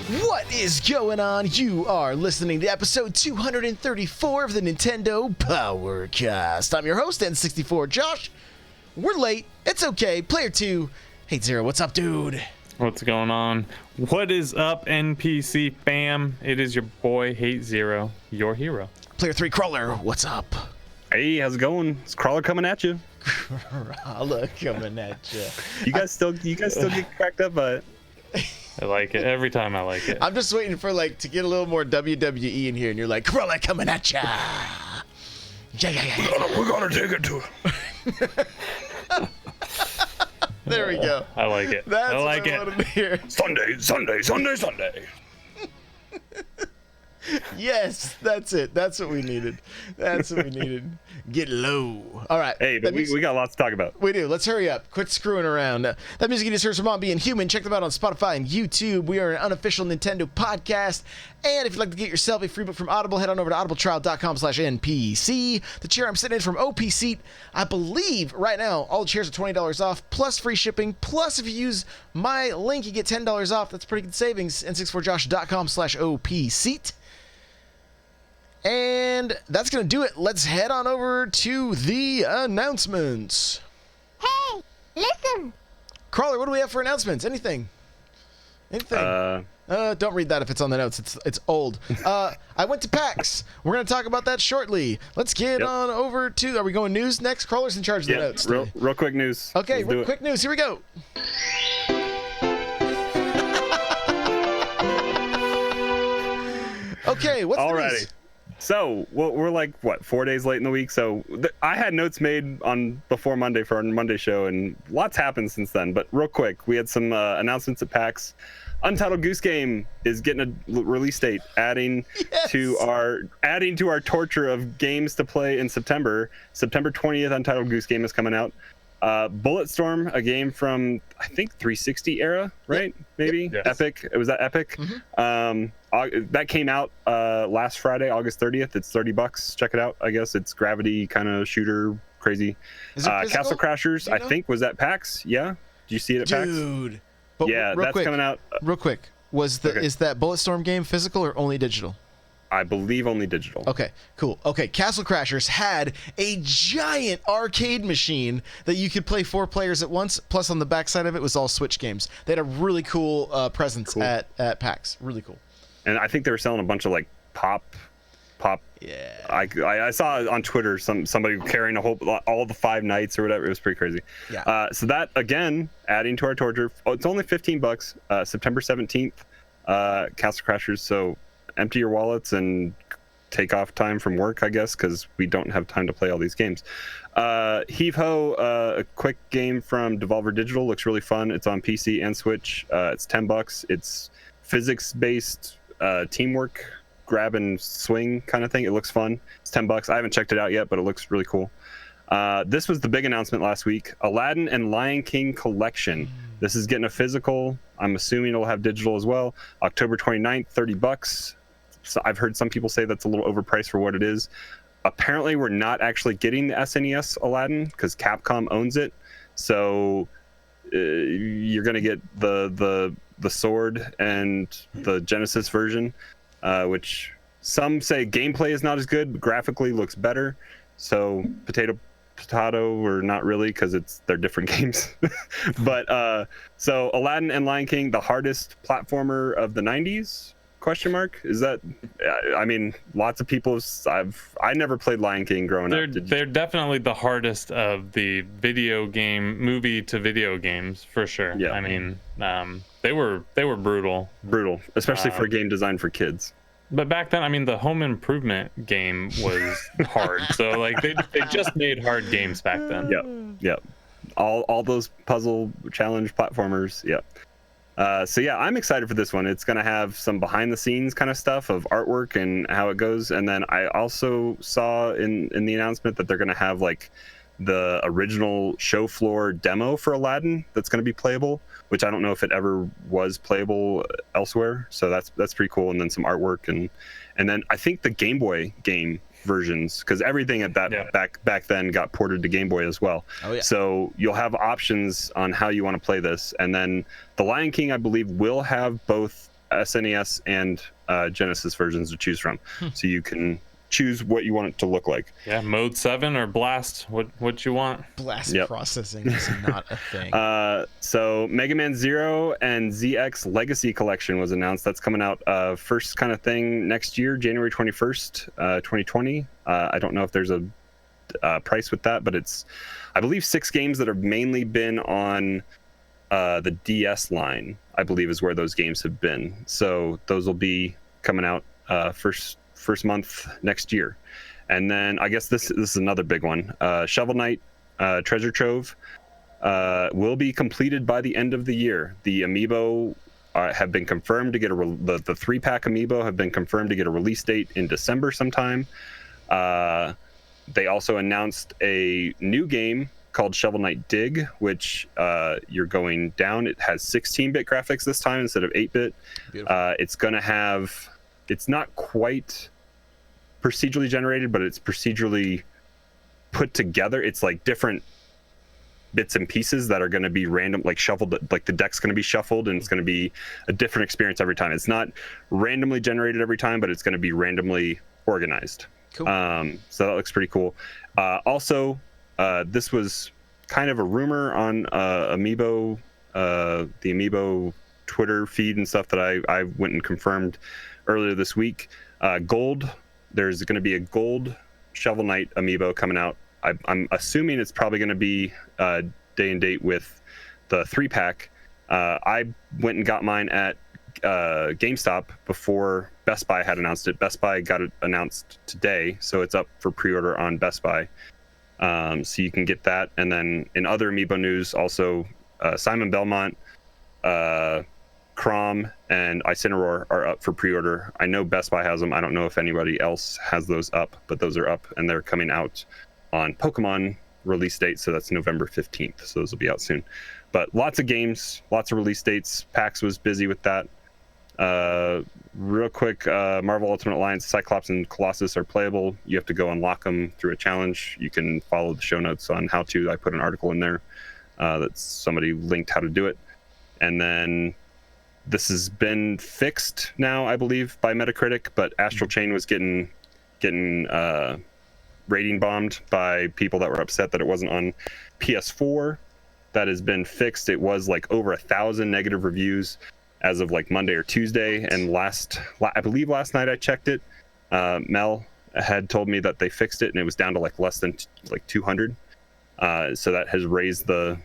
What is going on? You are listening to episode 234 of the Nintendo Powercast. I'm your host, N64 Josh. We're late. It's okay. Player 2, Hate Zero. What's up, dude? What's going on? What is up, NPC fam? It is your boy, Hate Zero, your hero. Player 3, Crawler. What's up? Hey, how's it going? It's Crawler coming at you. Crawler coming at you. You guys still get cracked up by it. I like it. Every time I like it. I'm just waiting for to get a little more WWE in here, and you're like, Crawler coming at ya. Yeah. We're gonna take it to it. There we go. I like it. That's I like what I it. wanted to hear. Sunday. Yes, that's it. That's what we needed. Get low. All right. Hey, but we got lots to talk about. We do. Let's hurry up. Quit screwing around. That music you just heard from On Being Human. Check them out on Spotify and YouTube. We are an unofficial Nintendo podcast. And if you'd like to get yourself a free book from Audible, head on over to audibletrial.com/NPC. The chair I'm sitting in is from OP Seat. I believe right now all the chairs are $20 off, plus free shipping. Plus, if you use my link, you get $10 off. That's pretty good savings. n64josh.com/OP Seat. And that's going to do it. Let's head on over to the announcements. Hey, listen. Crawler, what do we have for announcements? Anything? Don't read that if it's on the notes. It's old. I went to PAX. We're going to talk about that shortly. Let's get on over to... Are we going news next? Crawler's in charge of the notes. Real quick news. Okay, quick news. Here we go. Okay, what's the news? So we're like 4 days late in the week. So I had notes made on before Monday for our Monday show, and lots happened since then. But real quick, we had some announcements at PAX. Untitled Goose Game is getting a release date, adding to our torture of games to play in September. September 20th, Untitled Goose Game is coming out. Bulletstorm, a game from I think 360 era, right? Maybe Yes. Epic. It was that Epic. Mm-hmm. That came out last Friday, August 30th. It's $30. Check it out. I guess it's gravity kind of shooter, crazy. Is it physical? Castle Crashers, I think, was at PAX. Yeah, did you see it at PAX? Dude. But Yeah, that's coming out. Real quick. Is that Bulletstorm game physical or only digital? I believe only digital. Okay, cool. Okay, Castle Crashers had a giant arcade machine that you could play 4 players at once. Plus, on the backside of it was all Switch games. They had a really cool presence at PAX. Really cool. And I think they were selling a bunch of like pop. Yeah. I saw on Twitter somebody carrying all the 5 nights or whatever. It was pretty crazy. Yeah. So that again, adding to our torture. It's only $15. September 17th. Castle Crashers. So empty your wallets and take off time from work, I guess, because we don't have time to play all these games. Heave Ho, a quick game from Devolver Digital, looks really fun. It's on PC and Switch. It's $10. It's physics-based teamwork, grab and swing kind of thing. It looks fun. It's $10. I haven't checked it out yet, but it looks really cool. This was the big announcement last week. Aladdin and Lion King Collection. This is getting a physical. I'm assuming it'll have digital as well. October 29th, $30. So I've heard some people say that's a little overpriced for what it is. Apparently, we're not actually getting the SNES Aladdin because Capcom owns it. So you're going to get the sword and the Genesis version, which some say gameplay is not as good, but graphically looks better. So potato or not really, because they're different games. But so Aladdin and Lion King, the hardest platformer of the 90s? Question mark? Is that? I mean, lots of people. I never played Lion King growing up. They're definitely the hardest of the movie to video games for sure. Yeah. I mean, they were brutal, especially for a game designed for kids. But back then, I mean, the Home Improvement game was hard. So like they just made hard games back then. Yep. All those puzzle challenge platformers. Yep. So yeah, I'm excited for this one. It's going to have some behind the scenes kind of stuff of artwork and how it goes. And then I also saw in the announcement that they're going to have like the original show floor demo for Aladdin that's going to be playable, which I don't know if it ever was playable elsewhere. So that's pretty cool. And then some artwork and then I think the Game Boy game versions, because everything at that back then got ported to Game Boy as well. Oh, yeah. So you'll have options on how you want to play this. And then the Lion King, I believe, will have both SNES and Genesis versions to choose from. So you can choose what you want it to look like. Yeah, mode 7 or blast, what you want. Blast Yep. processing is not a thing. So Mega Man Zero and ZX Legacy Collection was announced. That's coming out first kind of thing next year, January 21st, 2020. I don't know if there's a price with that, but it's, I believe, 6 games that have mainly been on the DS line, I believe, is where those games have been. So those will be coming out first month next year. And then I guess this is another big one. Shovel Knight Treasure Trove will be completed by the end of the year. The amiibo have been confirmed to get the 3-pack amiibo have been confirmed to get a release date in December sometime. They also announced a new game called Shovel Knight Dig, which you're going down. It has 16-bit graphics this time instead of 8-bit. It's going to have, it's not quite procedurally generated, but it's procedurally put together. It's like different bits and pieces that are going to be random, like shuffled, like the deck's going to be shuffled, and it's going to be a different experience every time. It's not randomly generated every time, but it's going to be randomly organized. Cool. So that looks pretty cool. Also, this was kind of a rumor on Amiibo, the Amiibo Twitter feed and stuff that I went and confirmed earlier this week. Gold, there's going to be a gold Shovel Knight Amiibo coming out. I'm assuming it's probably going to be day and date with the 3-pack. I went and got mine at GameStop before Best Buy had announced it. Best Buy got it announced today, so it's up for pre-order on Best Buy. So you can get that. And then in other Amiibo news, also Simon Belmont, Crom, and Incineroar are up for pre-order. I know Best Buy has them. I don't know if anybody else has those up, but those are up, and they're coming out on Pokemon release date, so that's November 15th. So those will be out soon. But lots of games, lots of release dates. PAX was busy with that. Real quick, Marvel Ultimate Alliance, Cyclops and Colossus are playable. You have to go unlock them through a challenge. You can follow the show notes on how to. I put an article in there that's somebody linked how to do it. And then this has been fixed now, I believe, by Metacritic, but Astral Chain was getting rating bombed by people that were upset that it wasn't on PS4. That has been fixed. It was like over 1,000 negative reviews as of like Monday or Tuesday, and I believe last night I checked it. Mel had told me that they fixed it and it was down to like less than 200. So that has raised the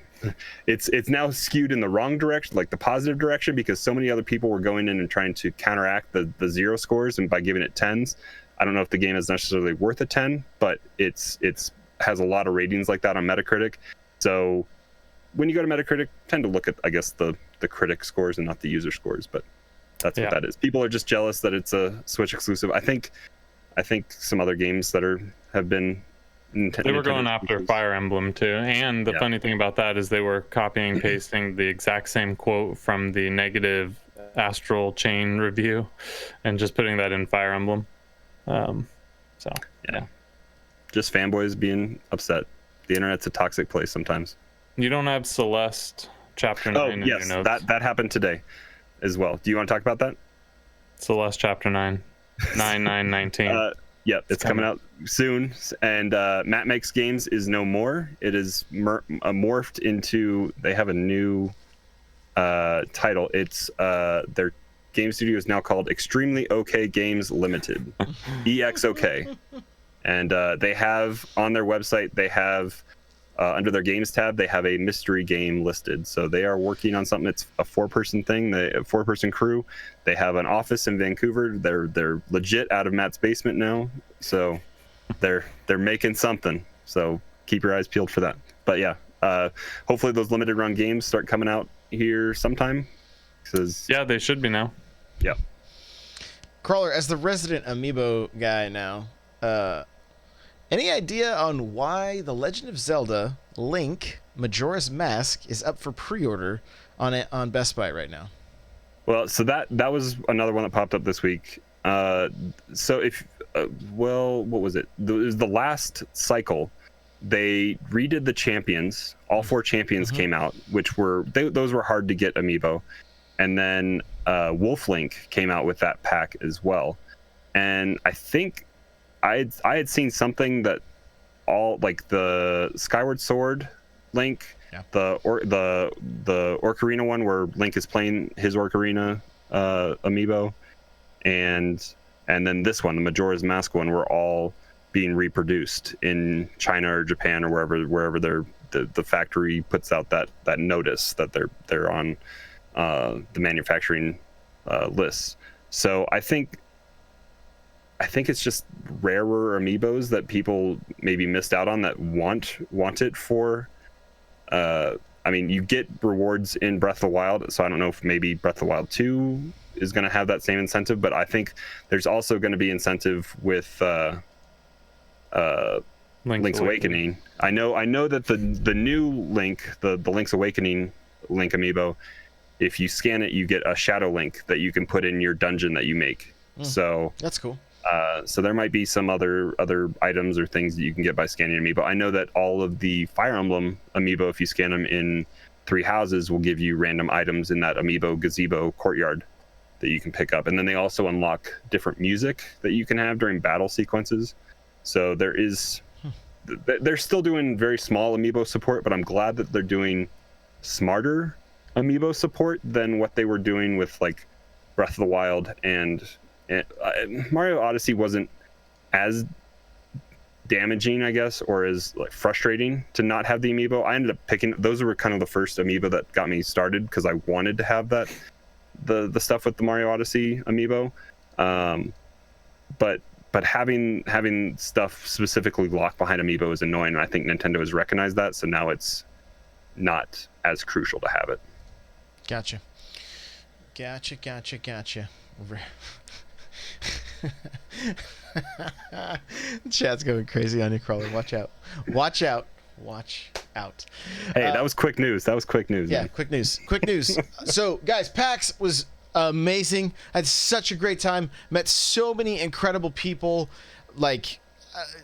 it's now skewed in the wrong direction, like the positive direction, because so many other people were going in and trying to counteract the 0 scores and by giving it 10s. I don't know if the game is necessarily worth a 10, but it's has a lot of ratings like that on Metacritic. So when you go to Metacritic, tend to look at, I guess, the critic scores and not the user scores, but that's what that is. People are just jealous that it's a Switch exclusive. I think some other games that have been they were going after Fire Emblem too, and the funny thing about that is they were copying and pasting the exact same quote from the negative Astral Chain review and just putting that in Fire Emblem. So yeah, just fanboys being upset. The internet's a toxic place sometimes. You don't have Celeste Chapter 9 in your notes. That happened today as well. Do you want to talk about that? Celeste Chapter 9, 9/9/19. Yep, it's coming out soon. And Matt Makes Games is no more. It is morphed into, they have a new title. It's their game studio is now called Extremely OK Games Limited, EXOK. And they have on their website, they have under their games tab, they have a mystery game listed. So they are working on something. It's a 4-person thing, a 4-person crew. They have an office in Vancouver. They're legit out of Matt's basement now. So they're making something. So keep your eyes peeled for that. But yeah, hopefully those limited run games start coming out here sometime. Yeah, they should be now. Yep. Crawler, as the resident Amiibo guy now, any idea on why The Legend of Zelda Link Majora's Mask is up for pre-order on Best Buy right now? Well, so that was another one that popped up this week. So if what was it? It was the last cycle. They redid the champions. All 4 champions came out, which those were hard to get Amiibo. And then Wolf Link came out with that pack as well, and I think I had seen something that all like the Skyward Sword Link, the Ocarina one where Link is playing his Ocarina amiibo, and then this one, the Majora's Mask one, were all being reproduced in China or Japan or wherever the factory puts out that notice that they're on the manufacturing lists. So I think it's just rarer amiibos that people maybe missed out on that want it for. I mean, you get rewards in Breath of the Wild, so I don't know if maybe Breath of the Wild 2 is going to have that same incentive, but I think there's also going to be incentive with Link's Awakening. I know that the new Link, the Link's Awakening Link amiibo, if you scan it, you get a Shadow Link that you can put in your dungeon that you make. So that's cool. So there might be some other items or things that you can get by scanning amiibo. I know that all of the Fire Emblem amiibo, if you scan them in 3 houses, will give you random items in that amiibo gazebo courtyard that you can pick up. And then they also unlock different music that you can have during battle sequences. So they're still doing very small amiibo support, but I'm glad that they're doing smarter amiibo support than what they were doing with like Breath of the Wild and Mario Odyssey wasn't as damaging, I guess, or as like frustrating to not have the amiibo. I ended up picking those were kind of the first amiibo that got me started because I wanted to have that the stuff with the Mario Odyssey amiibo. But having stuff specifically locked behind amiibo is annoying, and I think Nintendo has recognized that, so now it's not as crucial to have it. Gotcha. Chat's going crazy on you, Crawler. Watch out. Hey, that was quick news. Yeah, man. quick news. So, guys, PAX was amazing. I had such a great time. Met so many incredible people. Like,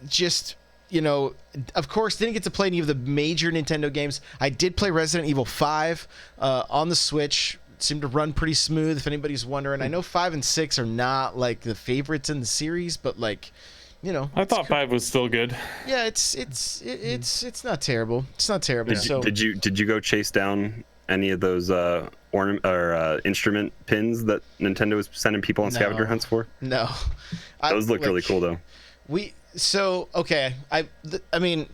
just, you know, of course, didn't get to play any of the major Nintendo games. I did play Resident Evil 5 on the Switch. Seemed to run pretty smooth, if anybody's wondering. I know 5 and 6 are not like the favorites in the series, but like, you know, I thought 5 was still good. Yeah, it's not terrible. It's not terrible. Did you go chase down any of those ornament or instrument pins that Nintendo was sending people on scavenger hunts for? No, those look really cool though. I mean,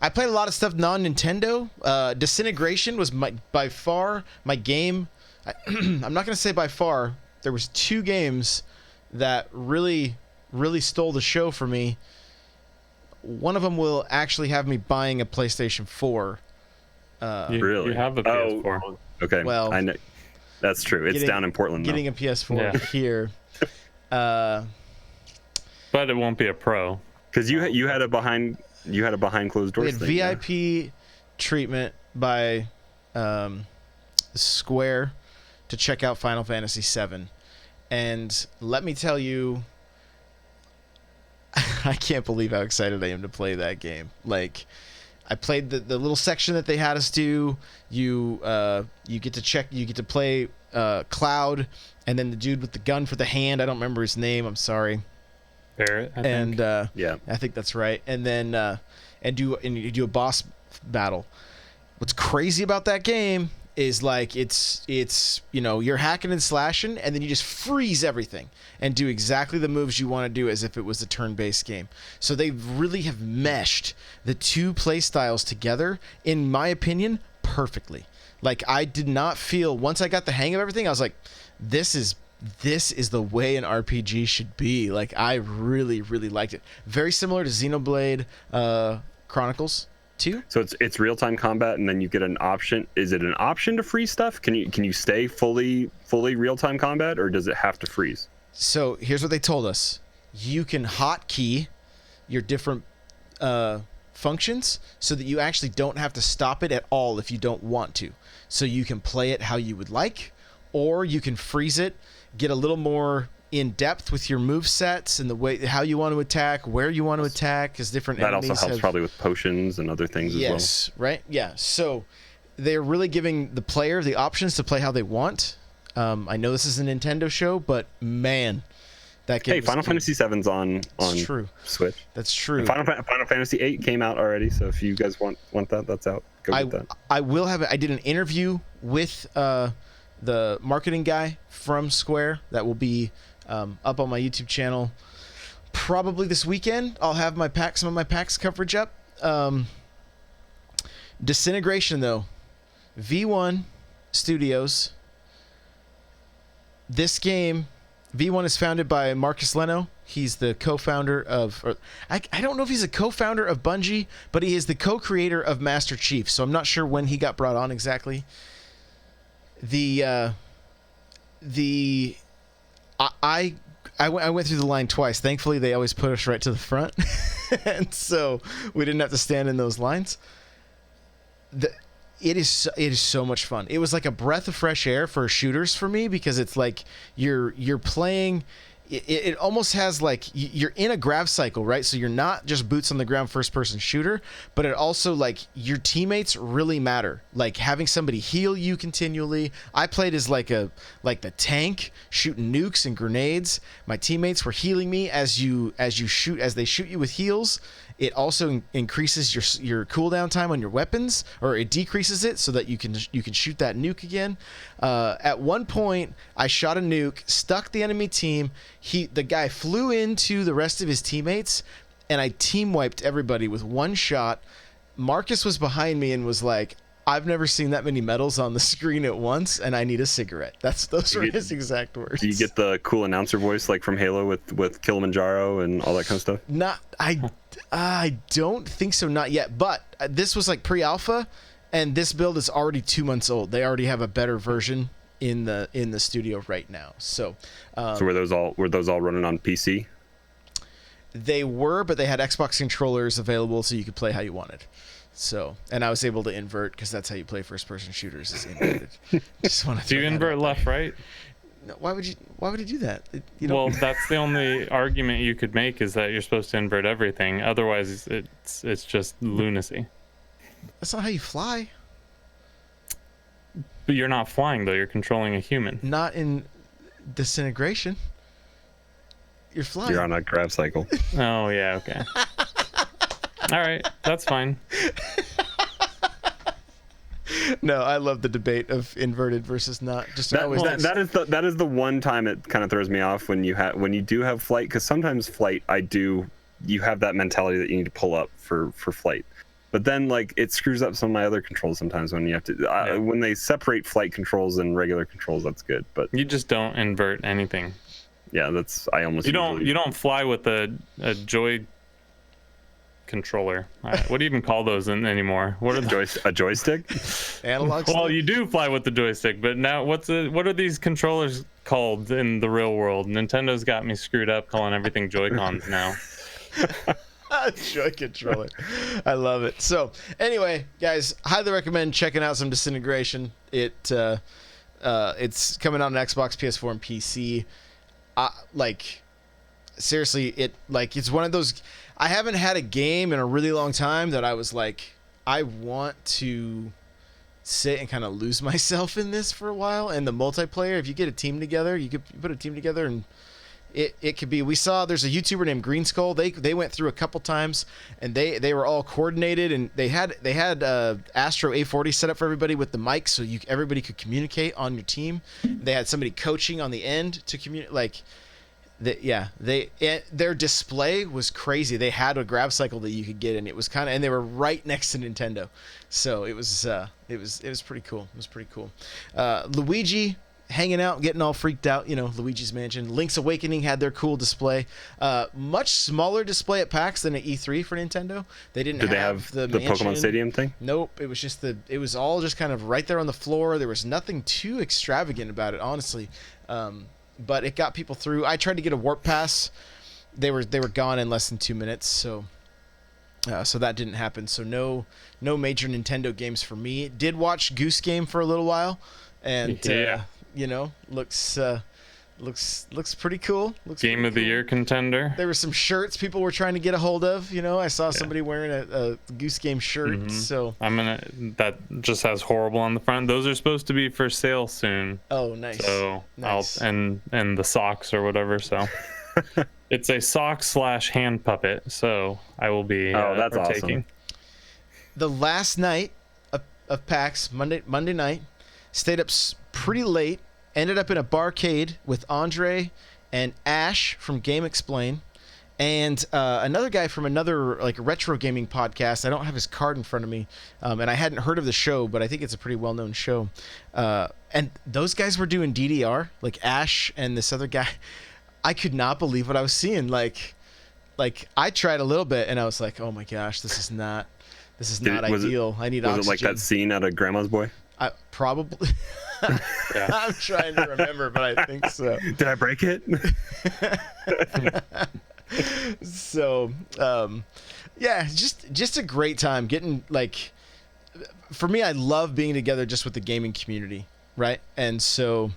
I played a lot of stuff non-Nintendo. Disintegration was by far my game. I'm not gonna say by far. There was 2 games that really stole the show for me. One of them will actually have me buying a PlayStation 4. Really? You have the PS4. Oh, okay. Well, I know. That's true. It's down in Portland. Getting a PS4 here. But it won't be a Pro. Because you had a behind closed doors thing. We had VIP treatment by Square to check out Final Fantasy VII, and let me tell you, I can't believe how excited I am to play that game. Like, I played the little section that they had us do. You get to play Cloud, and then the dude with the gun for the hand. I don't remember his name. I'm sorry. Barrett, I think. Yeah, I think that's right. And then you do a boss battle. What's crazy about that game is like it's you know, you're hacking and slashing, and then you just freeze everything and do exactly the moves you want to do as if it was a turn-based game. So they really have meshed the 2 play styles together, in my opinion, perfectly. Like, I did not feel, once I got the hang of everything, I was like, this is the way an RPG should be. Like, I really liked it. Very similar to Xenoblade Chronicles 2. So it's real-time combat, and then you get an option. Is it an option to freeze stuff? Can you stay fully real-time combat, or does it have to freeze? So here's what they told us: you can hotkey your different functions so that you actually don't have to stop it at all if you don't want to. So you can play it how you would like, or you can freeze it, get a little more in depth with your move sets and the way how you want to attack, where you want to attack, because different enemies also helps probably with potions and other things as well. Yes, right? Yeah. So they're really giving the player the options to play how they want. I know this is a Nintendo show, but man, that game. Hey, Final Fantasy VII's on true. Switch. That's true. Final Fantasy VIII came out already, so if you guys want that, that's out. Go get that. I will have it. I did an interview with the marketing guy from Square that will be up on my YouTube channel probably this weekend. I'll have some of my PAX coverage up. Disintegration, though. V1 Studios. This game, V1 is founded by Marcus Leno. He's the co-founder of... I don't know if he's a co-founder of Bungie, but he is the co-creator of Master Chief, so I'm not sure when he got brought on exactly. I went through the line twice. Thankfully, they always put us right to the front, and so we didn't have to stand in those lines. It is so much fun. It was like a breath of fresh air for shooters for me, because it's like you're playing. It almost has like you're in a grav cycle, right? So you're not just boots on the ground first person shooter, but it also like your teammates really matter. Like having somebody heal you continually. I played as like the tank shooting nukes and grenades. My teammates were healing me as they shoot you with heals. It also increases your cooldown time on your weapons, or it decreases it so that you can shoot that nuke again. At one point, I shot a nuke, stuck the enemy team. The guy flew into the rest of his teammates, and I team wiped everybody with one shot. Marcus was behind me and was like, "I've never seen that many medals on the screen at once, and I need a cigarette." Those were his exact words. Do you get the cool announcer voice like from Halo with Kilimanjaro and all that kind of stuff? I don't think so, not yet. But this was like pre-alpha, and this build is already 2 months old. They already have a better version in the studio right now. So were those all running on PC? They were, but they had Xbox controllers available, so you could play how you wanted. So, and I was able to invert, because that's how you play first-person shooters, is inverted. Just want to. Do you invert left, right? No, why would you do that? Well, that's the only argument you could make, is that you're supposed to invert everything. Otherwise, it's just lunacy. That's not how you fly. But you're not flying, though. You're controlling a human. Not in Disintegration. You're flying. You're on a grav cycle. Oh, yeah, okay. All right, that's fine. No, I love the debate of inverted versus not. That is the one time it kind of throws me off when you do have flight, because sometimes flight you have that mentality that you need to pull up for flight, but then like it screws up some of my other controls sometimes when you have to when they separate flight controls and regular controls. That's good, but you just don't invert anything. Yeah, you don't fly with a joy controller. What do you even call those anymore? What are a joystick? Analog well, stick? you do fly with the joystick, but now what are these controllers called in the real world? Nintendo's got me screwed up calling everything Joy-Cons now. Joy controller. I love it. So anyway, guys, highly recommend checking out some Disintegration. It's coming out on Xbox, PS4, and PC. Seriously, it's one of those. I haven't had a game in a really long time that I was like, I want to sit and kind of lose myself in this for a while. And the multiplayer, if you get a team together, you put a team together, and it could be. We saw there's a YouTuber named Green Skull. They went through a couple times, and they were all coordinated, and they had Astro A40 set up for everybody with the mic, so everybody could communicate on your team. They had somebody coaching on the end to communicate. Their display was crazy. They had a grab cycle that you could get, and it was and they were right next to Nintendo, so it was pretty cool. It was pretty cool. Luigi hanging out, getting all freaked out. Luigi's Mansion. Link's Awakening had their cool display. Much smaller display at PAX than at E3 for Nintendo. They didn't. Did they have the Pokemon Stadium thing? Nope. It was just it was all just kind of right there on the floor. There was nothing too extravagant about it, honestly. But it got people through. I tried to get a warp pass. They were gone in less than 2 minutes, so that didn't happen. So no major Nintendo games for me. Did watch Goose Game for a little while, and looks looks pretty cool. Looks Game pretty of the cool. Year contender. There were some shirts people were trying to get a hold of. I saw somebody wearing a Goose Game shirt. So that just has horrible on the front. Those are supposed to be for sale soon. Oh, nice. So nice. and the socks or whatever. So it's a sock/hand puppet. So I will be that's partaking. awesome. The last night of PAX, Monday night, stayed up pretty late. Ended up in a barcade with Andre and Ash from Game Explain, and another guy from another retro gaming podcast. I don't have his card in front of me, and I hadn't heard of the show, but I think it's a pretty well-known show. And those guys were doing DDR, like Ash and this other guy. I could not believe what I was seeing. Like I tried a little bit, and I was like, oh my gosh, this is not ideal. I need oxygen. Was it like that scene out of Grandma's Boy? Probably. I'm trying to remember, but I think so. Did I break it? So, just a great time getting for me, I love being together just with the gaming community, right? And so,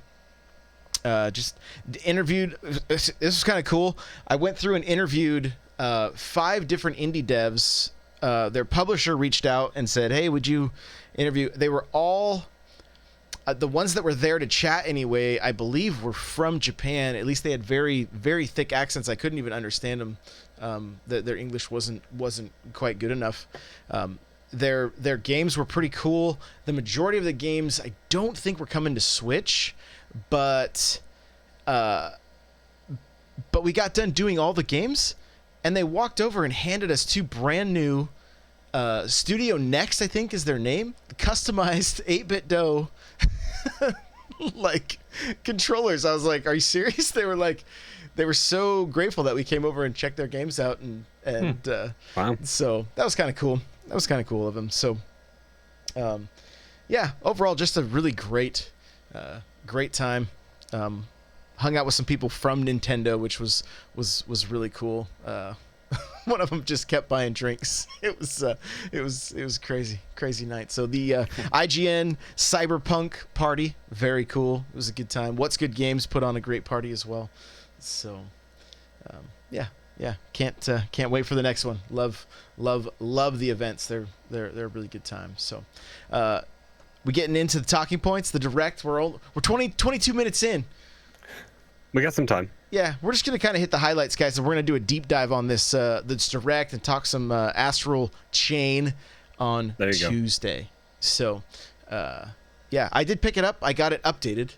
just interviewed. This was kind of cool. I went through and interviewed 5 different indie devs. Their publisher reached out and said, "Hey, would you interview?" They were all the ones that were there to chat anyway, I believe, were from Japan. At least they had very, very thick accents. I couldn't even understand them. Their English wasn't quite good enough. Their games were pretty cool. The majority of the games I don't think were coming to Switch, but we got done doing all the games, and they walked over and handed us 2 brand new Studio Next, I think is their name, customized 8-bit dough controllers. I was like, are you serious? They were so grateful that we came over and checked their games out, and wow. So that was kind of cool. That was kind of cool of them. So overall just a really great time. Hung out with some people from Nintendo, which was really cool. One of them just kept buying drinks. It was crazy night. So the IGN Cyberpunk party, very cool. It was a good time. What's Good Games put on a great party as well. So can't wait for the next one. Love the events. They're a really good time. So we getting into the talking points. The direct. We're 22 minutes in. We got some time. Yeah, we're just going to kind of hit the highlights, guys, and we're going to do a deep dive on this direct and talk some Astral Chain on Tuesday. Go. So, I did pick it up. I got it updated.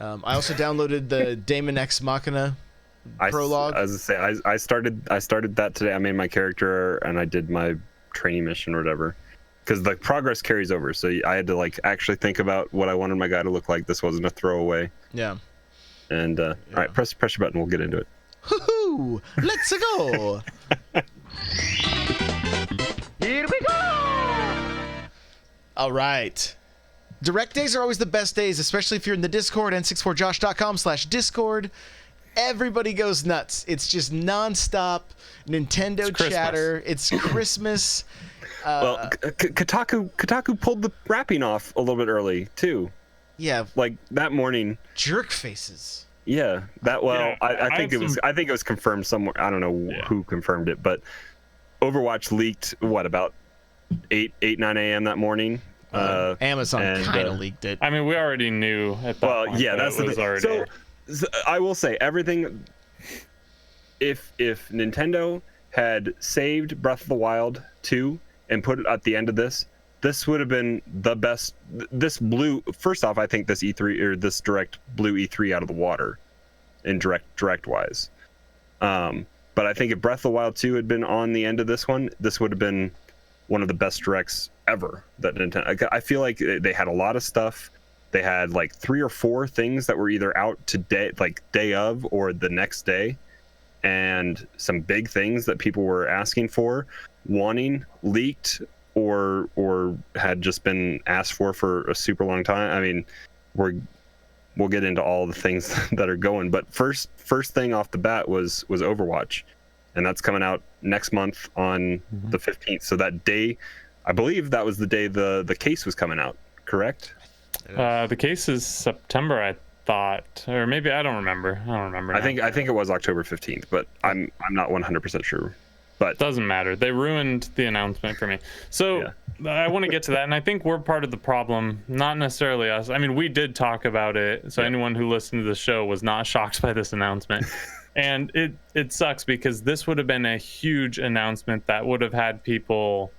I also downloaded the Daemon X Machina prologue. As I say, I started that today. I made my character and I did my training mission or whatever, because the progress carries over. So I had to actually think about what I wanted my guy to look like. This wasn't a throwaway. Yeah. And all right, press your button. We'll get into it. Woohoo! Let's go. Here we go. All right. Direct days are always the best days, especially if you're in the Discord, n64josh.com/discord. Everybody goes nuts. It's just nonstop Nintendo chatter. It's Christmas. Well, Kotaku pulled the wrapping off a little bit early too. Yeah, that morning. Jerk faces. Yeah, I think it was confirmed somewhere. I don't know who confirmed it, but Overwatch leaked about 8 9 a.m. that morning. Amazon kind of leaked it. I mean, we already knew at that point. Yeah, that's the thing. Already... So I will say everything. If Nintendo had saved Breath of the Wild 2 and put it at the end of this would have been the best. This blew. First off, I think this E3 or this direct blew E3 out of the water, in direct wise. But I think if Breath of the Wild 2 had been on the end of this one, this would have been one of the best directs ever that Nintendo. I feel like they had a lot of stuff. They had 3 or 4 things that were either out today, day of, or the next day, and some big things that people were asking for, wanting, leaked, or had just been asked for a super long time. I mean, we'll get into all the things that are going, but first thing off the bat was Overwatch, and that's coming out next month on the 15th. So that day, I believe that was the day the case was coming out, correct? The case is September, I thought, or maybe I don't remember. I think it was October 15th, but I'm not 100% sure. But doesn't matter. They ruined the announcement for me. So I want to get to that, and I think we're part of the problem, not necessarily us. I mean, we did talk about it, so anyone who listened to the show was not shocked by this announcement. And it sucks because this would have been a huge announcement that would have had people,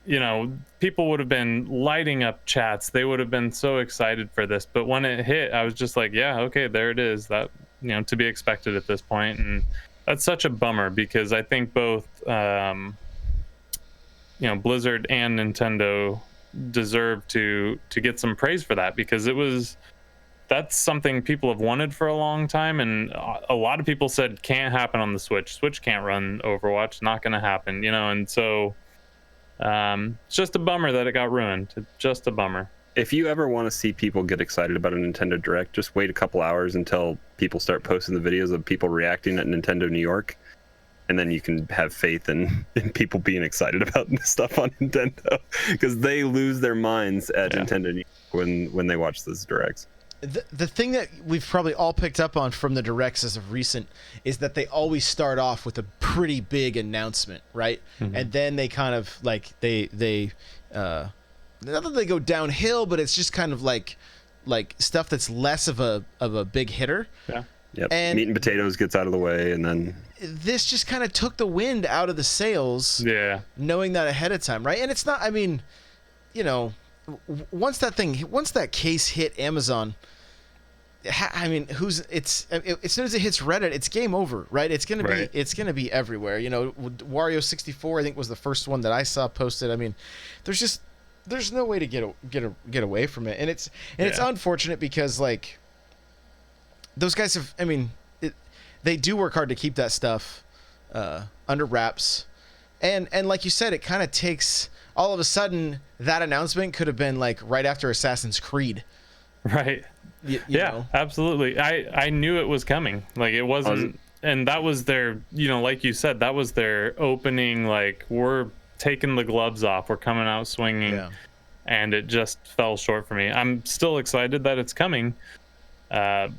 people would have been lighting up chats. They would have been so excited for this. But when it hit, I was just like, yeah, okay, there it is. That, to be expected at this point. And that's such a bummer because I think both, Blizzard and Nintendo deserve to get some praise for that, because that's something people have wanted for a long time, and a lot of people said can't happen on the Switch can't run Overwatch, not going to happen, and so it's just a bummer that it got ruined. It's just a bummer. If you ever want to see people get excited about a Nintendo Direct, just wait a couple hours until people start posting the videos of people reacting at Nintendo New York, and then you can have faith in people being excited about this stuff on Nintendo, because they lose their minds at Nintendo New York when they watch those Directs. The thing that we've probably all picked up on from the Directs as of recent is that they always start off with a pretty big announcement, right? Mm-hmm. And then they kind of like they not that they go downhill, but it's just kind of like stuff that's less of a big hitter. Yeah. Yep. And meat and potatoes gets out of the way, and then this just kind of took the wind out of the sails. Yeah. Knowing that ahead of time, right? And it's not. I mean, once that case hit Amazon, I mean, as soon as it hits Reddit, it's game over, right? It's gonna be everywhere. Wario64, I think, was the first one that I saw posted. I mean, there's no way to get away from it, and it's unfortunate because like those guys have. I mean, they do work hard to keep that stuff under wraps, and like you said, it kind of takes. All of a sudden, that announcement could have been like right after Assassin's Creed. Right. You know? Absolutely. I knew it was coming. Like, it wasn't, and that was their, like you said, that was their opening, like, we're taking the gloves off, we're coming out swinging, and it just fell short for me. I'm still excited that it's coming. But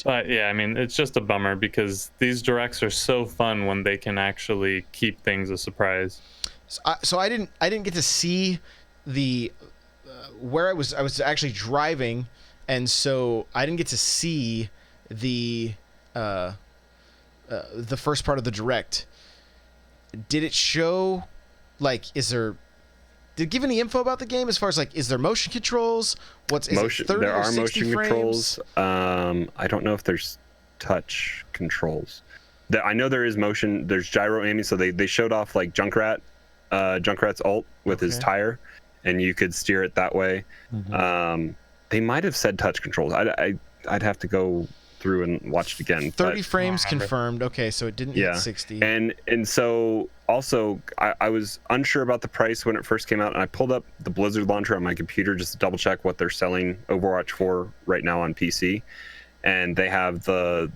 yeah, I mean, it's just a bummer because these Directs are so fun when they can actually keep things a surprise. So I didn't get to see the where I was actually driving, and so I didn't get to see the first part of the Direct. Did it show did it give any info about the game as far as like is there motion controls? There are motion controls. I don't know if there's touch controls. I know there is motion. There's gyro aiming, so they showed off like Junkrat's ult with his tire, and you could steer it that way. Mm-hmm. They might have said touch controls. I'd have to go through and watch it again. 30 frames confirmed. Okay, so it didn't hit 60. And so also I was unsure about the price when it first came out, and I pulled up the Blizzard launcher on my computer just to double check what they're selling Overwatch for right now on PC. And they have the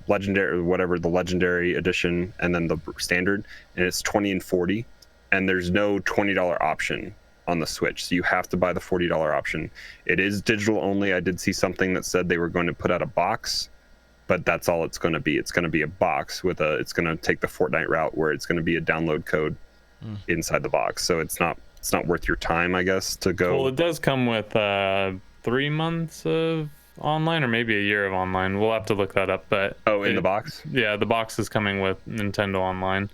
legendary, the legendary edition, and then the standard, and it's $20 and $40. And there's no $20 option on the Switch, so you have to buy the $40 option. It is digital only. I did see something that said they were going to put out a box, but that's all it's going to be. It's going to be a box it's going to take the Fortnite route where it's going to be a download code inside the box. So it's not worth your time, I guess, to go. Well, it does come with 3 months of online, or maybe a year of online. We'll have to look that up. But in the box? Yeah, the box is coming with Nintendo Online.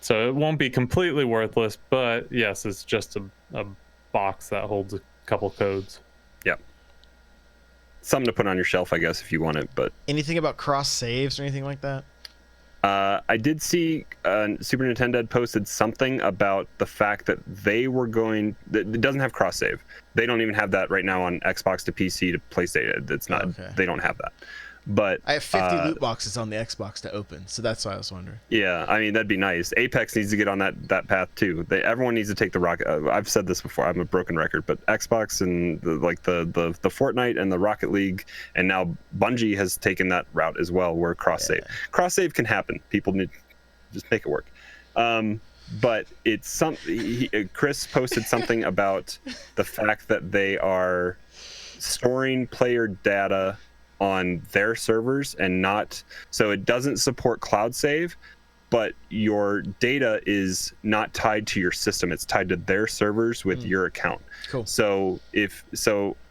So it won't be completely worthless, but yes, it's just a box that holds a couple codes. Yep. Something to put on your shelf, I guess, if you want it. But anything about cross saves or anything like that? I did see Super Nintendo had posted something about the fact that it doesn't have cross save. They don't even have that right now on Xbox to PC to PlayStation. It's not. Okay. They don't have that. But I have 50 loot boxes on the Xbox to open, so that's why I was wondering. Yeah, I mean, that'd be nice. Apex needs to get on that path too. Everyone needs to take the Rocket. I've said this before. I'm a broken record, but Xbox and the Fortnite and the Rocket League, and now Bungie has taken that route as well, where cross save can happen. People need just make it work. But it's Chris posted something about the fact that they are storing player data on their servers and not, so it doesn't support cloud save, but your data is not tied to your system. It's tied to their servers with your account. Cool. So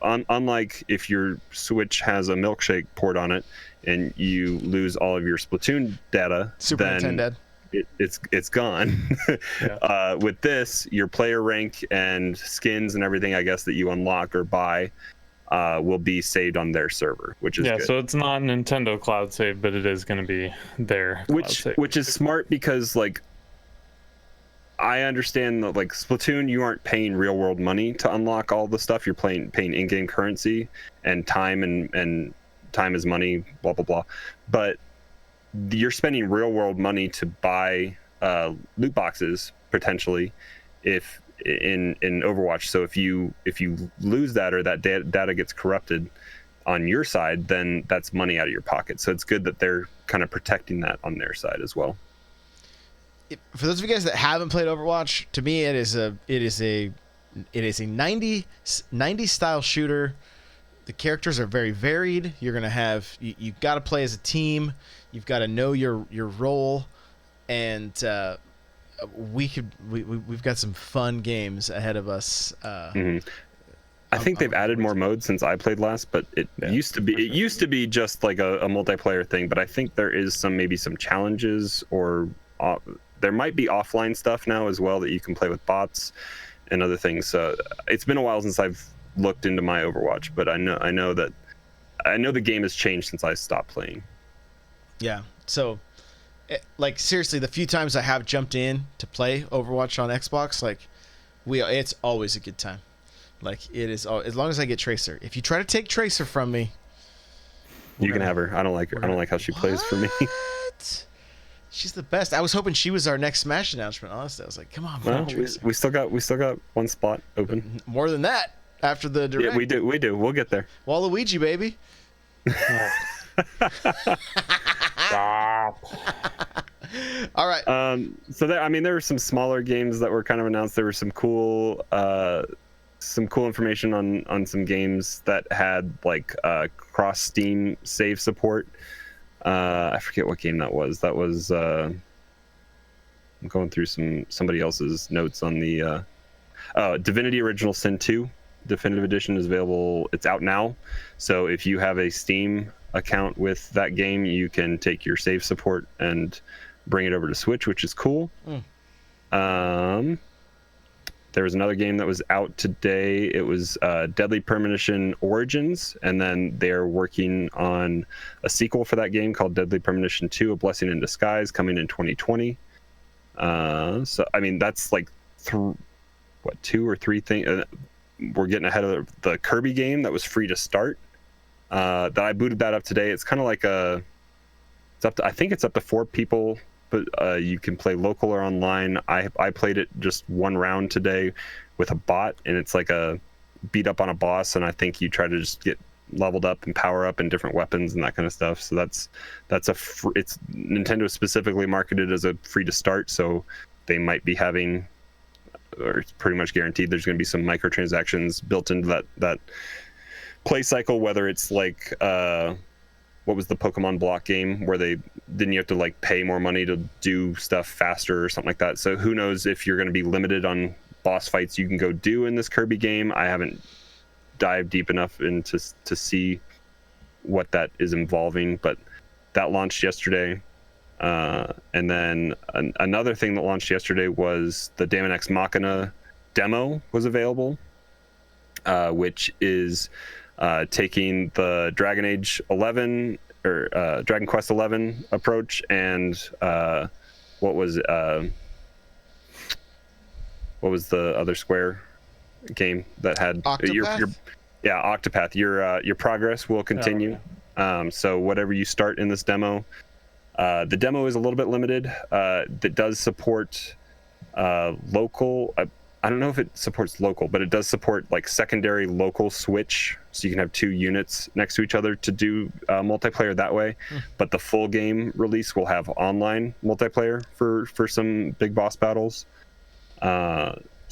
unlike if your Switch has a milkshake port on it and you lose all of your Splatoon data, Super then Nintendo. It's gone. Yeah. With this, your player rank and skins and everything, I guess, that you unlock or buy will be saved on their server, which is good. So it's not Nintendo cloud save, but it is going to be their cloud save. Which is smart because, like, I understand that, like, Splatoon, you aren't paying real world money to unlock all the stuff. You're paying in-game currency and time, and time is money, blah blah blah. But you're spending real world money to buy loot boxes potentially if in Overwatch. So if you lose that, or that data gets corrupted on your side, then that's money out of your pocket. So it's good that they're kind of protecting that on their side as well. For those of you guys that haven't played Overwatch, to me it is a 90s style shooter. The characters are very varied. You're gonna have you've got to play as a team. You've got to know your role, and we've got some fun games ahead of us. I think they've added more modes since I played last, but it used to be just like a multiplayer thing. But I think there is maybe some challenges, or there might be offline stuff now as well that you can play with bots and other things. So it's been a while since I've looked into my Overwatch, but I know the game has changed since I stopped playing. Yeah. So, like, seriously, the few times I have jumped in to play Overwatch on Xbox, like, it's always a good time. Like, it is, as long as I get Tracer. If you try to take Tracer from me, you can have her. I don't like her. I don't like how she plays for me. What? She's the best. I was hoping she was our next Smash announcement. Honestly, I was like, come on, Well, Tracer. we still got one spot open. More than that after the direct. Yeah, we do. We'll get there. Waluigi, baby. Stop. All right. So there were some smaller games that were kind of announced. There were some cool information on some games that had like cross Steam save support. I forget what game that was. That was I'm going through somebody else's notes on the Divinity Original Sin 2 Definitive Edition is available. It's out now. So if you have a Steam account with that game, you can take your save support and bring it over to Switch, which is cool. There was another game that was out today. It was Deadly Premonition Origins, and then they're working on a sequel for that game called Deadly Premonition 2: A Blessing in Disguise, coming in 2020. So that's like 2 or 3 things. We're getting ahead of the Kirby game that was free to start. That I booted that up today. It's kind of like I think it's up to 4 people, but you can play local or online. I played it just one round today with a bot, and it's like a beat up on a boss, and I think you try to just get leveled up and power up and different weapons and that kind of stuff. So it's Nintendo specifically marketed as a free to start, so they might be having, or it's pretty much guaranteed there's going to be some microtransactions built into that play cycle, whether it's like what was the Pokemon block game where you have to like pay more money to do stuff faster or something like that. So who knows if you're going to be limited on boss fights you can go do in this Kirby game. I haven't dived deep enough into to see what that is involving, but that launched yesterday. And then another thing that launched yesterday was the Daemon X Machina demo was available, which is taking the Dragon Age 11 or Dragon Quest 11 approach, and what was the other Square game that had Octopath? Octopath. Your progress will continue. So whatever you start in this demo, the demo is a little bit limited. That does support local. I don't know if it supports local, but it does support like secondary local switch, so you can have 2 units next to each other to do multiplayer that way. But the full game release will have online multiplayer for some big boss battles.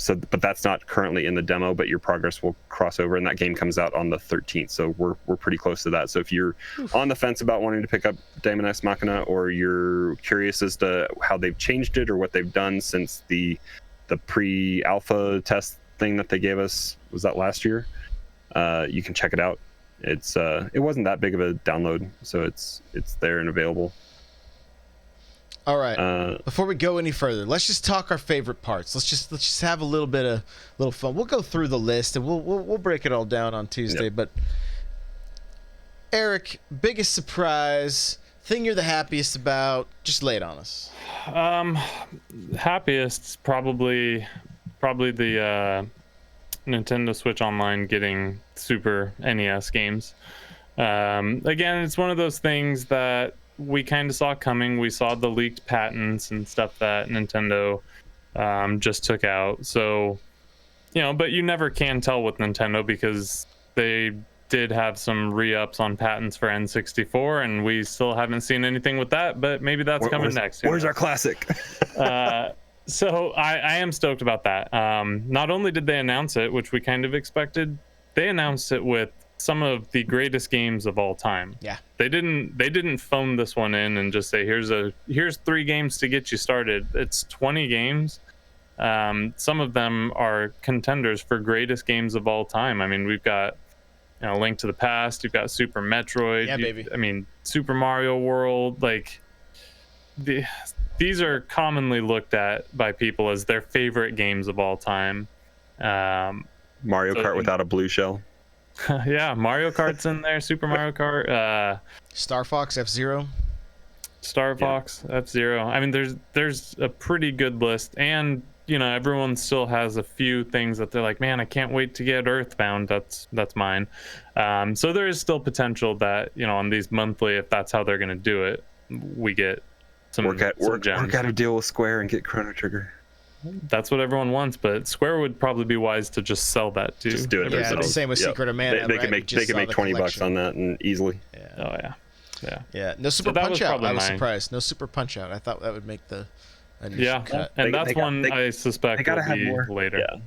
but that's not currently in the demo, but your progress will cross over, and that game comes out on the 13th. So we're pretty close to that. So if you're on the fence about wanting to pick up Daemon X Machina, or you're curious as to how they've changed it or what they've done since the pre-alpha test thing that they gave us, was that last year? You can check it out. It wasn't that big of a download, so it's there and available. All right. Before we go any further, let's just talk our favorite parts. Let's just have a little fun. We'll go through the list and we'll break it all down on Tuesday. Yep. But Eric, biggest surprise, thing you're the happiest about, just lay it on us. Happiest probably the Nintendo Switch Online getting Super NES games. Again, it's one of those things that we kind of saw coming. We saw the leaked patents and stuff that Nintendo just took out. So, but you never can tell with Nintendo, because they did have some re-ups on patents for N64, and we still haven't seen anything with that, but maybe that's coming next. Where's our classic? So I am stoked about that. Not only did they announce it, which we kind of expected, they announced it with some of the greatest games of all time. Yeah. They didn't phone this one in and just say, here's 3 games to get you started. It's 20 games. Some of them are contenders for greatest games of all time. I mean, we've got Link to the Past, you've got Super Metroid, yeah, baby. I mean, Super Mario World. Like, these are commonly looked at by people as their favorite games of all time. Mario Kart without a blue shell. Yeah, Mario Kart's in there. Super Mario Kart. Star Fox, F-Zero. Star Fox, F-Zero. I mean, there's a pretty good list, and everyone still has a few things that they're like, man, I can't wait to get Earthbound. That's mine. So there is still potential that on these monthly, if that's how they're gonna do it, we get some work gems. out a deal with Square and get Chrono Trigger. That's what everyone wants, but Square would probably be wise to just sell that too. Just do it. Yeah, the same with Secret of Mana. They can make $20 on that and easily. Yeah. Oh yeah. Yeah. No Super Punch Out. I was surprised. No Super Punch Out. I thought that would make the initial cut. And that's one I suspect will be more later. Yeah.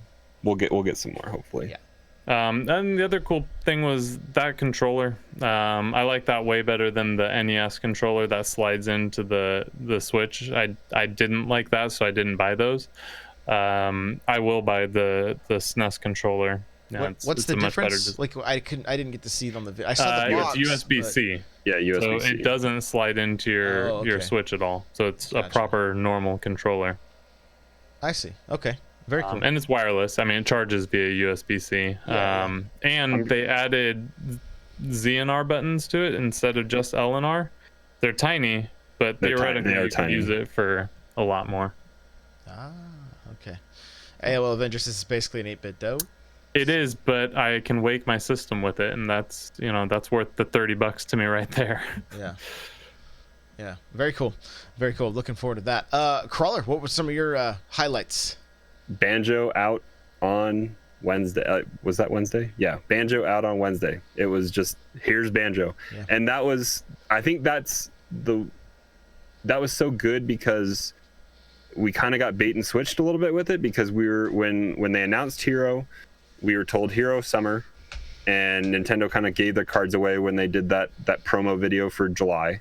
We'll get some more, hopefully. Yeah. And the other cool thing was that controller. I like that way better than the NES controller that slides into the Switch. I didn't like that, so I didn't buy those. I will buy the SNES controller. Yeah, what's the difference? Like I didn't get to see it on the video. I saw the box. It's USB-C. Yeah, USB-C. So it doesn't slide into your Switch at all. So it's a proper normal controller. I see. Okay. Very cool. And it's wireless. I mean, it charges via USB-C. And they added ZNR buttons to it instead of just L and R. They're tiny, but theoretically you can use it for a lot more. Okay. AOL Avengers is basically an 8-bit dough. It is, but I can wake my system with it, and that's worth the $30 to me right there. Yeah. Very cool. Very cool. Looking forward to that. Crawler, what were some of your highlights? Banjo out on Wednesday. Was that Wednesday? Yeah, Banjo out on Wednesday. It was just, here's Banjo. Yeah. And that was so good because we kind of got bait and switched a little bit with it, because we were when they announced Hero, we were told Hero Summer, and Nintendo kind of gave their cards away when they did that promo video for July,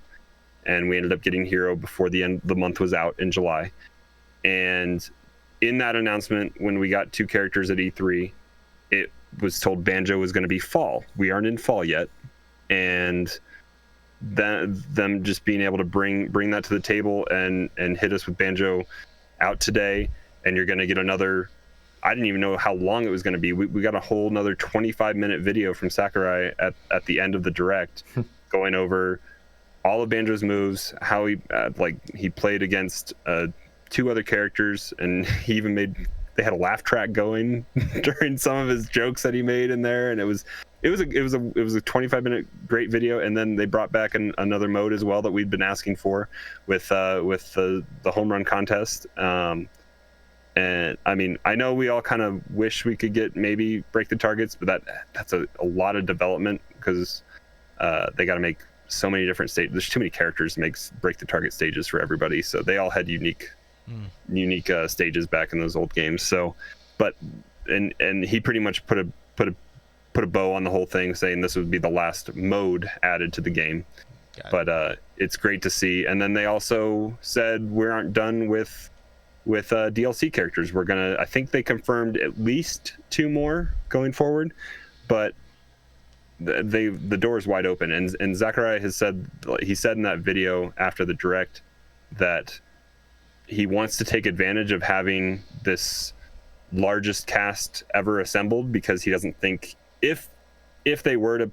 and we ended up getting Hero before the month was out in July. And in that announcement, when we got 2 characters at E3, it was told Banjo was going to be fall. We aren't in fall yet, and them just being able to bring that to the table and hit us with Banjo out today, and you're going to get another. I didn't even know how long it was going to be. We got a whole another 25-minute video from Sakurai at the end of the direct, going over all of Banjo's moves, how he played against 2 other characters, and he even they had a laugh track going during some of his jokes that he made in there, and it was a 25-minute great video. And then they brought back another mode as well that we'd been asking for with the home run contest. And I mean, I know we all kind of wish we could get maybe break the targets, but that's a lot of development, because they got to make so many different stages. There's too many characters to make break the target stages for everybody, so they all had unique stages back in those old games. So but and he pretty much put a bow on the whole thing, saying this would be the last mode added to the game. But it's great to see. And then they also said we aren't done with DLC characters. I think they confirmed at least 2 more going forward, but the door is wide open. And Zachariah has said, he said in that video after the direct that he wants to take advantage of having this largest cast ever assembled, because he doesn't think if they were to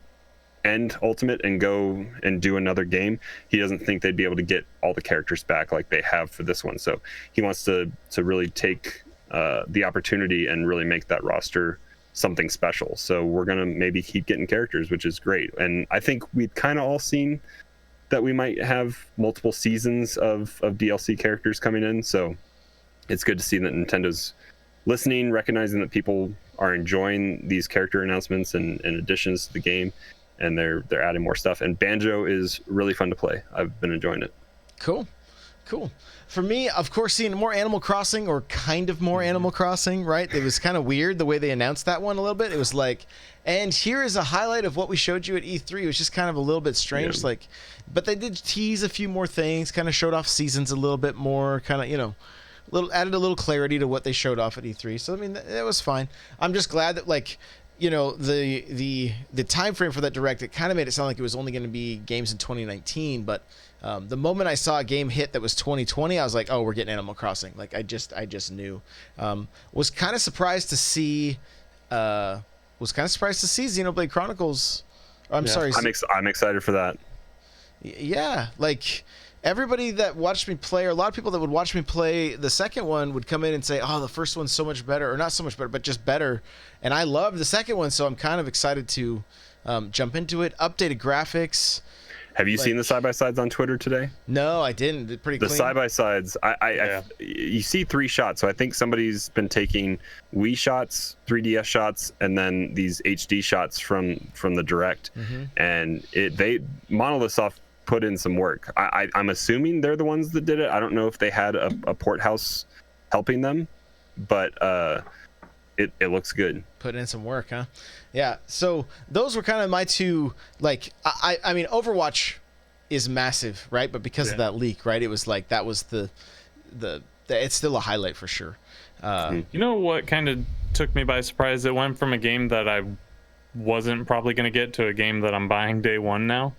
end Ultimate and go and do another game, he doesn't think they'd be able to get all the characters back like they have for this one. So he wants to really take the opportunity and really make that roster something special. So we're gonna maybe keep getting characters, which is great. And I think we've kind of all seen that we might have multiple seasons of DLC characters coming in. So it's good to see that Nintendo's listening, recognizing that people are enjoying these character announcements and additions to the game, and they're adding more stuff. And Banjo is really fun to play. I've been enjoying it. Cool. For me, of course, seeing more Animal Crossing, or kind of more Animal Crossing, right? It was kind of weird the way they announced that one a little bit. It was like, and here is a highlight of what we showed you at E3. It was just kind of a little bit strange. Yeah. Like, but they did tease a few more things, kind of showed off seasons a little bit more, kind of, added a little clarity to what they showed off at E3. So, I mean, that was fine. I'm just glad that, like, the time frame for that direct, it kind of made it sound like it was only going to be games in 2019, but the moment I saw a game hit that was 2020, I was like, oh, we're getting Animal Crossing. Like, I just knew. Was kind of surprised to see Xenoblade Chronicles. Sorry. I'm excited for that. Yeah, like everybody that watched me play, or a lot of people that would watch me play the second one, would come in and say, oh, the first one's so much better, or not so much better, but just better. And I love the second one, so I'm kind of excited to jump into it. Updated graphics. Have you seen the side-by-sides on Twitter today? No, I didn't. They're pretty clean. The side-by-sides, you see 3 shots. So I think somebody's been taking Wii shots, 3DS shots, and then these HD shots from the direct. Mm-hmm. And Monolith Soft put in some work. I'm assuming they're the ones that did it. I don't know if they had a port house helping them, but it looks good. Put in some work, huh? Yeah. So those were kind of my 2. Like, I mean, Overwatch is massive, right? But because of that leak, right? It was like that was the it's still a highlight for sure. You know what kind of took me by surprise? It went from a game that I wasn't probably going to get to a game that I'm buying day one now.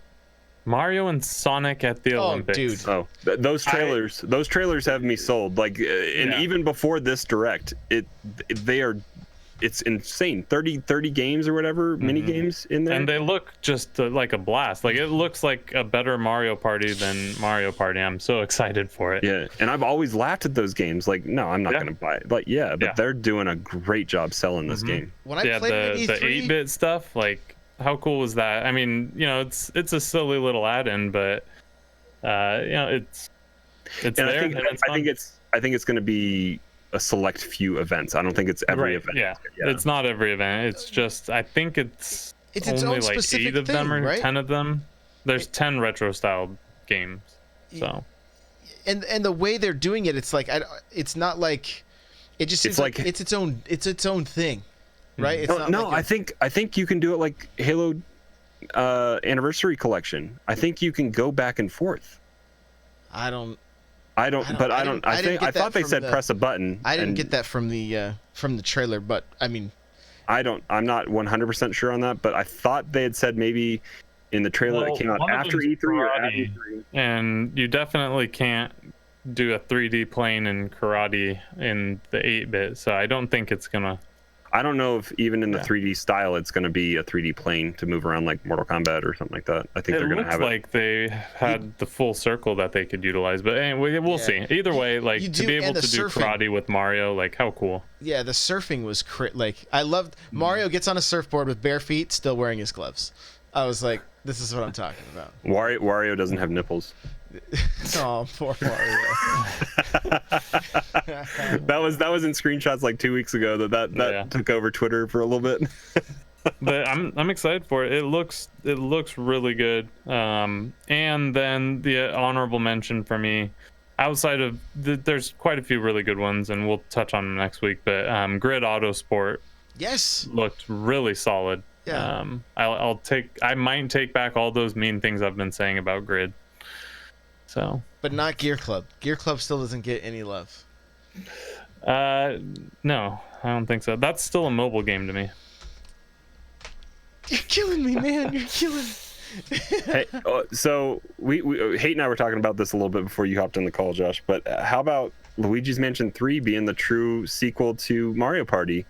Mario and Sonic at the Olympics. Dude. Oh, those trailers have me sold. Like, and even before this direct, it's insane. 30 games or whatever, mini games in there. And they look just like a blast. Like, it looks like a better Mario Party than Mario Party. I'm so excited for it. Yeah, and I've always laughed at those games. Like, no, I'm not going to buy it. Like, but they're doing a great job selling this game. When I played it at E3, the 8-bit stuff, like, how cool was that? I mean, it's a silly little add-in, but it's and there. I think it's going to be a select few events. I don't think it's every event. Yeah, it's not every event. It's just, I think it's its only own like specific 8 of thing, them or right? 10 of them. There's 10 retro style games. So, and the way they're doing it, it's like it's not like it just seems like it's its own thing, right? It's not I think you can do it like Halo Anniversary Collection. I think you can go back and forth. I thought they said press a button. I didn't get that from the trailer, but I mean, I'm not 100% sure on that, but I thought they had said maybe in the trailer that came out after E3 or at E3. And you definitely can't do a 3D plane in karate in the 8-bit, so I don't think it's gonna. I don't know if even in the 3D style it's going to be a 3D plane to move around like Mortal Kombat or something like that. I think they're going to have it. It looks like they had the full circle that they could utilize, but anyway, we'll see. Either way, like to be able to do karate with Mario, like how cool. Yeah, the surfing was like I loved Mario gets on a surfboard with bare feet, still wearing his gloves. I was like, this is what I'm talking about. Wario doesn't have nipples. Oh, poor Mario. that was in screenshots like 2 weeks ago that took over Twitter for a little bit. But I'm excited for it. It looks really good. And then the honorable mention for me, outside of there's quite a few really good ones, and we'll touch on them next week. But Grid Autosport, yes, looked really solid. Yeah. I might take back all those mean things I've been saying about Grid. So, but not Gear Club. Gear Club still doesn't get any love. No, I don't think so. That's still a mobile game to me. You're killing me, man. You're killing me. Hey, so we Haight and I were talking about this a little bit before you hopped on the call, Josh. But how about Luigi's Mansion 3 being the true sequel to Mario Party?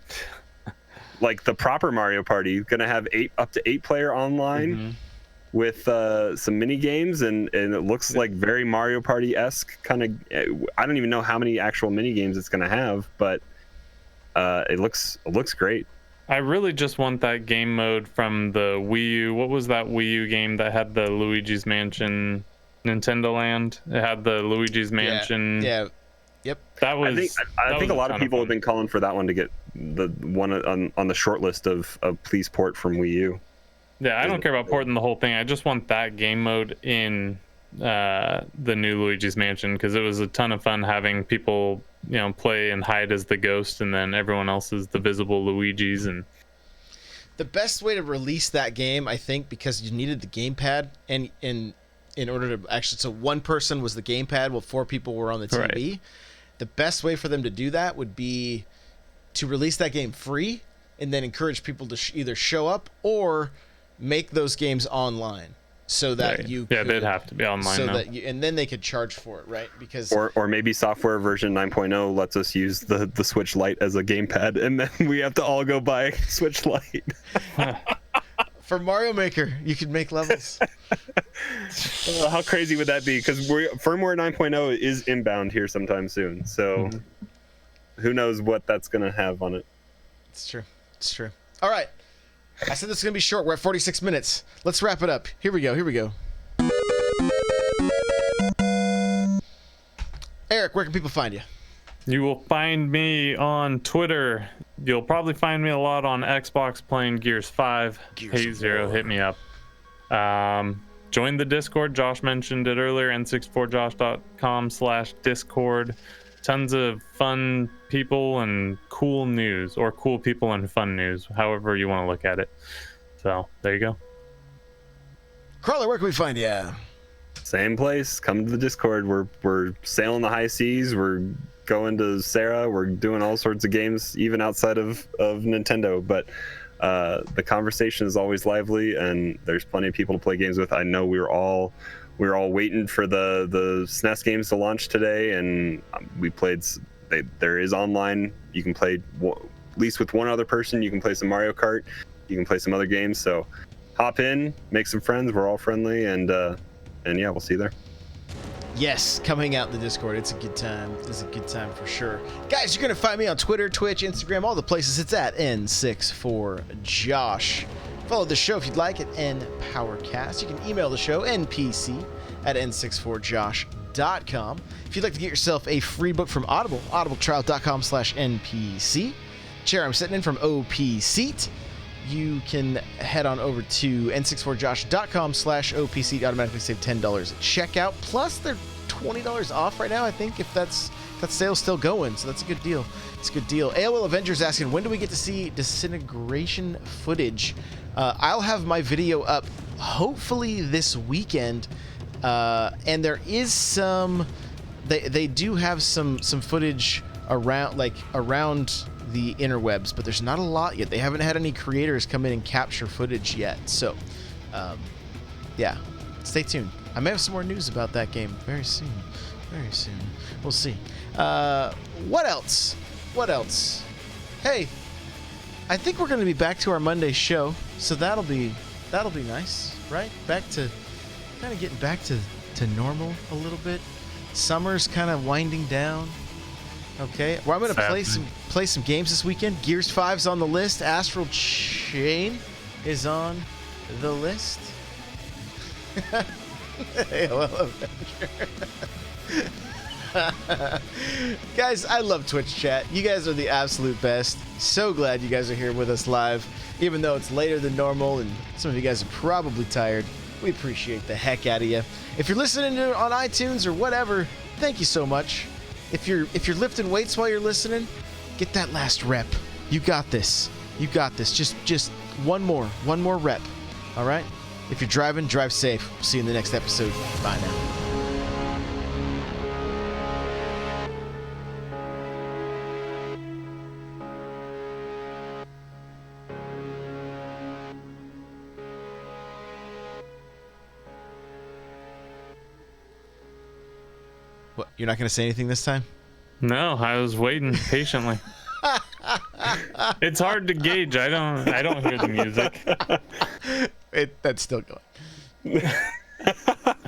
Like the proper Mario Party, gonna have up to 8-player online with some mini games, and it looks like very Mario Party-esque kind of. I don't even know how many actual mini games it's gonna have, but it looks great. I really just want that game mode from the Wii U. What was that Wii U game that had the Luigi's Mansion Nintendo Land? It had the Luigi's Mansion. Yeah. Yep. That was. I think a lot of people have been calling for that one to get the one on the short list of please port from Wii U. Yeah, I don't care about porting the whole thing. I just want that game mode in the new Luigi's Mansion, because it was a ton of fun having people play and hide as the ghost, and then everyone else is the visible Luigi's. And the best way to release that game, I think, because you needed the gamepad, and in order to actually, so one person was the gamepad while 4 people were on the TV. Right. The best way for them to do that would be to release that game free, and then encourage people to either show up or make those games online. So that right. you could, they'd have to be online so now. that and then they could charge for it, right? Because or maybe software version 9.0 lets us use the Switch Lite as a gamepad, and then we have to all go buy Switch Lite. For Mario Maker, you could make levels. How crazy would that be? Because firmware 9.0 is inbound here sometime soon, so who knows what that's gonna have on it. It's true. All right. I said this is going to be short. We're at 46 minutes. Let's wrap it up. Here we go. Eric, where can people find you? You will find me on Twitter. You'll probably find me a lot on Xbox playing Gears 5. Hate Zero, hit me up. Join the Discord. Josh mentioned it earlier, n64josh.com/Discord. Tons of fun people and cool news, or cool people and fun news, however you want to look at it. So there you go. Crawler, where can we find you? Same place. Come to the Discord. We're sailing the high seas. We're going to Sarah. We're doing all sorts of games, even outside of Nintendo. But the conversation is always lively, and there's plenty of people to play games with. I know we're all waiting for the SNES games to launch today, and we played. There is online. You can play at least with one other person. You can play some Mario Kart. You can play some other games. So hop in, make some friends. We're all friendly, and yeah, we'll see you there. Yes, come hang out in the Discord. It's a good time. It's a good time for sure. Guys, you're going to find me on Twitter, Twitch, Instagram, all the places. It's at N64Josh. Follow the show if you'd like at NPowerCast. You can email the show, npc@n64josh.com. If you'd like to get yourself a free book from Audible, audibletrial.com/NPC. Chair I'm sitting in from OP Seat. You can head on over to n64josh.com/OPC to automatically save $10 at checkout. Plus, they're $20 off right now, I think, if that sale's still going. So that's a good deal. It's a good deal. AOL Avengers asking, when do we get to see disintegration footage? I'll have my video up hopefully this weekend. And there is some... They do have some footage around the interwebs, but there's not a lot yet. They haven't had any creators come in and capture footage yet. So, yeah, stay tuned. I may have some more news about that game very soon. Very soon. We'll see. What else? Hey, I think we're going to be back to our Monday show, so that'll be nice, right? Kind of getting back to normal a little bit. Summer's kind of winding down. Okay, well, I'm gonna play some games this weekend. Gears 5's on the list. Astral Chain is on the list. Guys, I love Twitch chat. You guys are the absolute best. So glad you guys are here with us live, even though it's later than normal and some of you guys are probably tired. We appreciate the heck out of you. If you're listening to it on iTunes or whatever, thank you so much. If you're lifting weights while you're listening, get that last rep. You got this. You got this. Just one more rep. All right? If you're driving, drive safe. See you in the next episode. Bye now. What? You're not going to say anything this time? No, I was waiting patiently. It's hard to gauge. I don't hear the music. That's still going.